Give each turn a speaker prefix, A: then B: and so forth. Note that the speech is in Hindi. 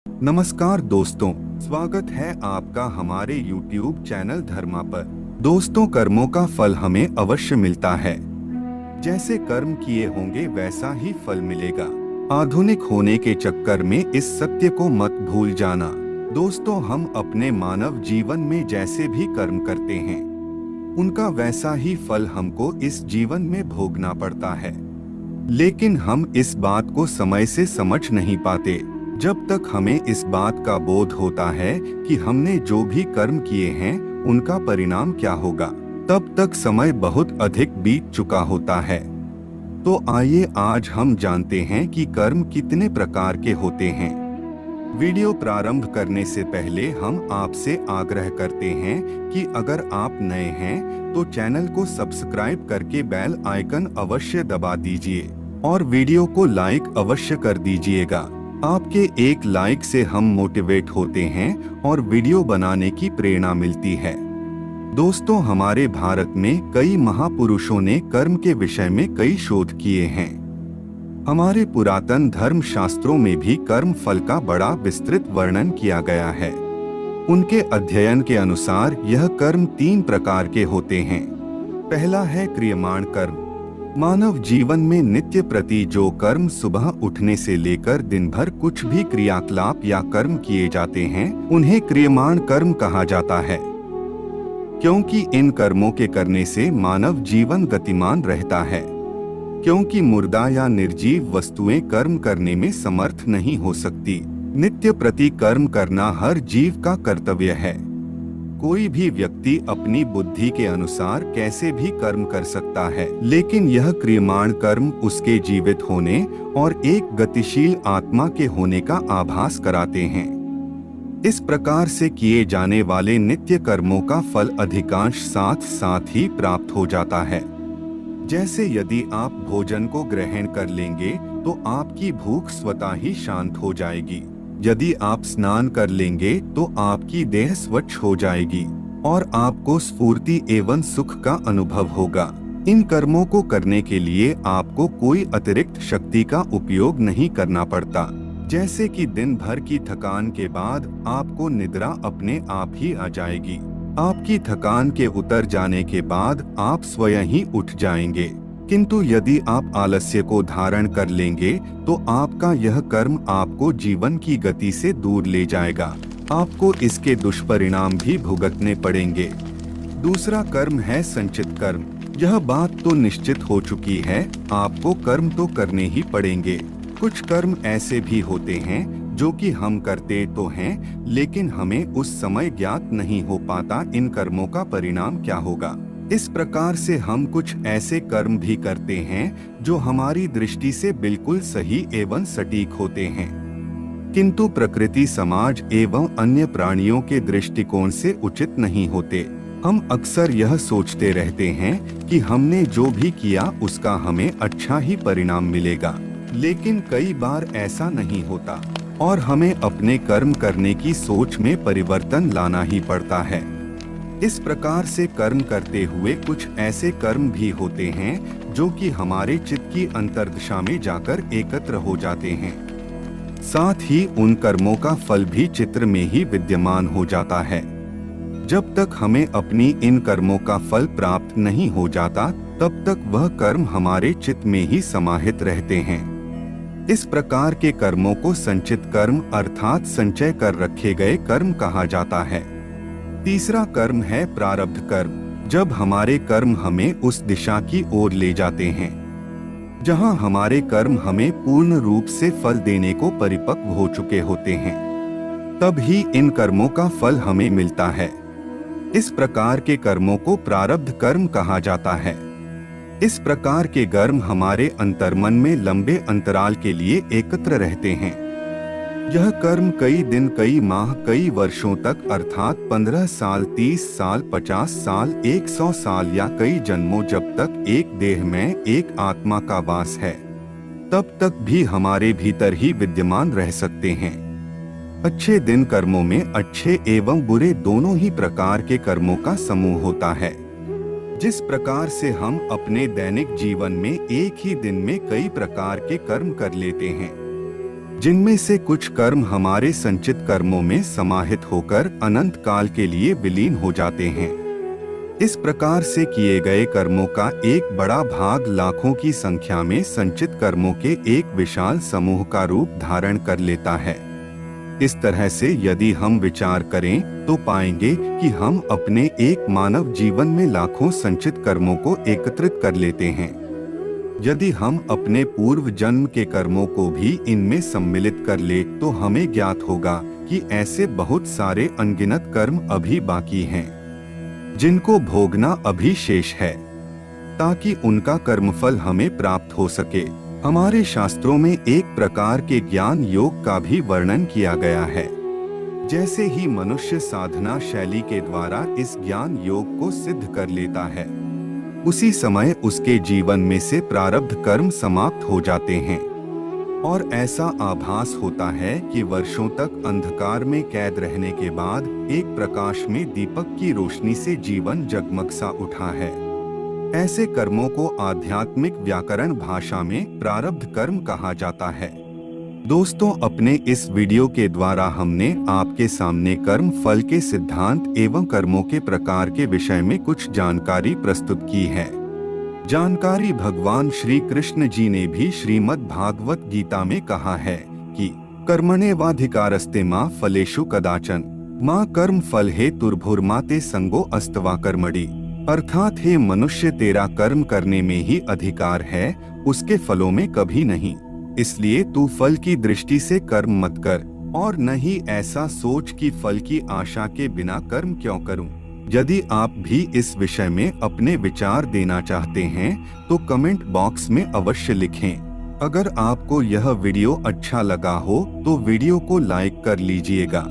A: नमस्कार दोस्तों, स्वागत है आपका हमारे YouTube चैनल धर्मा पर। दोस्तों, कर्मों का फल हमें अवश्य मिलता है। जैसे कर्म किए होंगे वैसा ही फल मिलेगा। आधुनिक होने के चक्कर में इस सत्य को मत भूल जाना। दोस्तों, हम अपने मानव जीवन में जैसे भी कर्म करते हैं उनका वैसा ही फल हमको इस जीवन में भोगना पड़ता है। लेकिन हम इस बात को समय से समझ नहीं पाते। जब तक हमें इस बात का बोध होता है कि हमने जो भी कर्म किए हैं उनका परिणाम क्या होगा, तब तक समय बहुत अधिक बीत चुका होता है। तो आइए आज हम जानते हैं कि कर्म कितने प्रकार के होते हैं। वीडियो प्रारंभ करने से पहले हम आपसे आग्रह करते हैं कि अगर आप नए हैं तो चैनल को सब्सक्राइब करके बेल आइकन अवश्य दबा दीजिए और वीडियो को लाइक अवश्य कर दीजिएगा। आपके एक लाइक से हम मोटिवेट होते हैं और वीडियो बनाने की प्रेरणा मिलती है। दोस्तों, हमारे भारत में कई महापुरुषों ने कर्म के विषय में कई शोध किए हैं। हमारे पुरातन धर्म शास्त्रों में भी कर्म फल का बड़ा विस्तृत वर्णन किया गया है। उनके अध्ययन के अनुसार यह कर्म 3 प्रकार के होते हैं। पहला है क्रियमाण कर्म। मानव जीवन में नित्य प्रति जो कर्म सुबह उठने से लेकर दिन भर कुछ भी क्रियाकलाप या कर्म किए जाते हैं उन्हें क्रियमाण कर्म कहा जाता है, क्योंकि इन कर्मों के करने से मानव जीवन गतिमान रहता है। क्योंकि मुर्दा या निर्जीव वस्तुएं कर्म करने में समर्थ नहीं हो सकती। नित्य प्रति कर्म करना हर जीव का कर्तव्य है। कोई भी व्यक्ति अपनी बुद्धि के अनुसार कैसे भी कर्म कर सकता है, लेकिन यह क्रियमाण कर्म उसके जीवित होने और एक गतिशील आत्मा के होने का आभास कराते हैं। इस प्रकार से किए जाने वाले नित्य कर्मों का फल अधिकांश साथ साथ ही प्राप्त हो जाता है। जैसे यदि आप भोजन को ग्रहण कर लेंगे तो आपकी भूख स्वतः ही शांत हो जाएगी। यदि आप स्नान कर लेंगे तो आपकी देह स्वच्छ हो जाएगी और आपको स्फूर्ति एवं सुख का अनुभव होगा। इन कर्मों को करने के लिए आपको कोई अतिरिक्त शक्ति का उपयोग नहीं करना पड़ता। जैसे कि दिन भर की थकान के बाद आपको निद्रा अपने आप ही आ जाएगी। आपकी थकान के उतर जाने के बाद आप स्वयं ही उठ जाएंगे। किंतु यदि आप आलस्य को धारण कर लेंगे तो आपका यह कर्म आपको जीवन की गति से दूर ले जाएगा। आपको इसके दुष्परिणाम भी भुगतने पड़ेंगे। दूसरा कर्म है संचित कर्म। यह बात तो निश्चित हो चुकी है, आपको कर्म तो करने ही पड़ेंगे। कुछ कर्म ऐसे भी होते हैं जो कि हम करते तो हैं, लेकिन हमें उस समय ज्ञात नहीं हो पाता इन कर्मों का परिणाम क्या होगा। इस प्रकार से हम कुछ ऐसे कर्म भी करते हैं जो हमारी दृष्टि से बिल्कुल सही एवं सटीक होते हैं, किंतु प्रकृति, समाज एवं अन्य प्राणियों के दृष्टिकोण से उचित नहीं होते। हम अक्सर यह सोचते रहते हैं कि हमने जो भी किया उसका हमें अच्छा ही परिणाम मिलेगा, लेकिन कई बार ऐसा नहीं होता और हमें अपने कर्म करने की सोच में परिवर्तन लाना ही पड़ता है। इस प्रकार से कर्म करते हुए कुछ ऐसे कर्म भी होते हैं जो कि हमारे चित्त की अंतर्दशा में जाकर एकत्र हो जाते हैं। साथ ही उन कर्मों का फल भी चित्र में ही विद्यमान हो जाता है। जब तक हमें अपनी इन कर्मों का फल प्राप्त नहीं हो जाता तब तक वह कर्म हमारे चित्त में ही समाहित रहते हैं। इस प्रकार के कर्मों को संचित कर्म अर्थात संचय कर रखे गए कर्म कहा जाता है। तीसरा कर्म है प्रारब्ध कर्म। जब हमारे कर्म हमें उस दिशा की ओर ले जाते हैं जहां हमारे कर्म हमें पूर्ण रूप से फल देने को परिपक्व हो चुके होते हैं, तब ही इन कर्मों का फल हमें मिलता है। इस प्रकार के कर्मों को प्रारब्ध कर्म कहा जाता है। इस प्रकार के कर्म हमारे अंतर्मन में लंबे अंतराल के लिए एकत्र रहते हैं। यह कर्म कई दिन, कई माह, कई वर्षों तक अर्थात 15 साल, 30 साल, 50 साल, 100 साल या कई जन्मों, जब तक एक देह में एक आत्मा का वास है तब तक भी हमारे भीतर ही विद्यमान रह सकते हैं। अच्छे दिन कर्मों में अच्छे एवं बुरे दोनों ही प्रकार के कर्मों का समूह होता है। जिस प्रकार से हम अपने दैनिक जीवन में एक ही दिन में कई प्रकार के कर्म कर लेते हैं, जिनमें से कुछ कर्म हमारे संचित कर्मों में समाहित होकर अनंत काल के लिए विलीन हो जाते हैं। इस प्रकार से किए गए कर्मों का एक बड़ा भाग लाखों की संख्या में संचित कर्मों के एक विशाल समूह का रूप धारण कर लेता है। इस तरह से यदि हम विचार करें तो पाएंगे कि हम अपने एक मानव जीवन में लाखों संचित कर्मों को एकत्रित कर लेते हैं। यदि हम अपने पूर्व जन्म के कर्मों को भी इनमें सम्मिलित कर ले तो हमें ज्ञात होगा कि ऐसे बहुत सारे अनगिनत कर्म अभी बाकी हैं, जिनको भोगना अभी शेष है, ताकि उनका कर्मफल हमें प्राप्त हो सके। हमारे शास्त्रों में एक प्रकार के ज्ञान योग का भी वर्णन किया गया है। जैसे ही मनुष्य साधना शैली के द्वारा इस ज्ञान योग को सिद्ध कर लेता है, उसी समय उसके जीवन में से प्रारब्ध कर्म समाप्त हो जाते हैं और ऐसा आभास होता है कि वर्षों तक अंधकार में कैद रहने के बाद एक प्रकाश में दीपक की रोशनी से जीवन जगमग सा उठा है। ऐसे कर्मों को आध्यात्मिक व्याकरण भाषा में प्रारब्ध कर्म कहा जाता है। दोस्तों, अपने इस वीडियो के द्वारा हमने आपके सामने कर्म फल के सिद्धांत एवं कर्मों के प्रकार के विषय में कुछ जानकारी प्रस्तुत की है। जानकारी भगवान श्री कृष्ण जी ने भी श्रीमद् भागवत गीता में कहा है कि कर्मण्येवाधिकारस्ते मा फलेषु कदाचन माँ कर्म फल हेतुर्भुर्मा ते संगो अस्तवा कर्मणि। अर्थात हे मनुष्य, तेरा कर्म करने में ही अधिकार है, उसके फलों में कभी नहीं। इसलिए तू फल की दृष्टि से कर्म मत कर और न ही ऐसा सोच कि फल की आशा के बिना कर्म क्यों करूं। यदि आप भी इस विषय में अपने विचार देना चाहते हैं तो कमेंट बॉक्स में अवश्य लिखें। अगर आपको यह वीडियो अच्छा लगा हो तो वीडियो को लाइक कर लीजिएगा।